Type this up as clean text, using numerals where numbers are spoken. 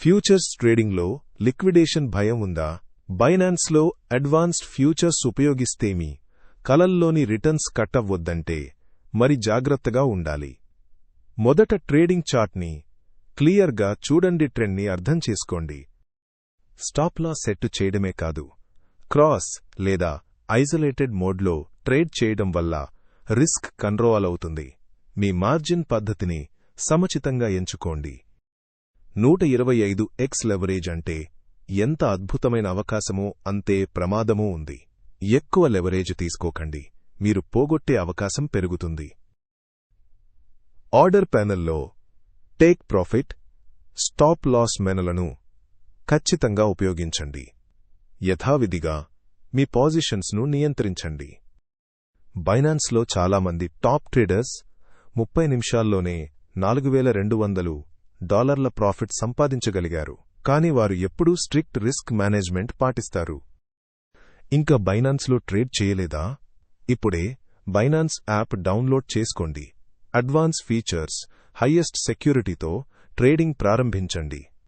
Futures ట్రేడింగ్లో liquidation భయం ఉందా? బైనాన్స్లో అడ్వాన్స్డ్ ఫ్యూచర్స్ ఉపయోగిస్తేమి కలల్లోని రిటర్న్స్ కట్టవద్దంటే మరి జాగ్రత్తగా ఉండాలి. మొదట ట్రేడింగ్ చార్ట్ని క్లియర్గా చూడండి, ట్రెండ్ని అర్థం చేసుకోండి. స్టాప్ లాస్ సెట్ చేయడమే కాదు, క్రాస్ లేదా ఐసోలేటెడ్ మోడ్లో ట్రేడ్ చేయడం వల్ల రిస్క్ కంట్రోల్ అవుతుంది. మీ మార్జిన్ పద్ధతిని సముచితంగా ఎంచుకోండి. 125x లెవరేజ్ అంటే ఎంత అద్భుతమైన అవకాశమో అంతే ప్రమాదమూ ఉంది. ఎక్కువ లెవరేజ్ తీసుకోకండి, మీరు పోగొట్టే అవకాశం పెరుగుతుంది. ఆర్డర్ ప్యానెల్లో టేక్ ప్రాఫిట్, స్టాప్ లాస్ మెనులను ఖచ్చితంగా ఉపయోగించండి. యథావిధిగా మీ పొజిషన్స్ను నియంత్రించండి. బైనాన్స్లో చాలామంది టాప్ ట్రేడర్స్ 30 నిమిషాల్లోనే $4,200 ప్రాఫిట్ సంపాదించగలిగారు. కానీ వారు ఎప్పుడూ స్ట్రిక్ట్ రిస్క్ మేనేజ్మెంట్ పాటిస్తారు. ఇంకా బైనాన్స్లో ట్రేడ్ చేయలేదా? ఇప్పుడే బైనాన్స్ యాప్ డౌన్లోడ్ చేసుకోండి. అడ్వాన్స్ ఫీచర్స్, హైయెస్ట్ సెక్యూరిటీతో ట్రేడింగ్ ప్రారంభించండి.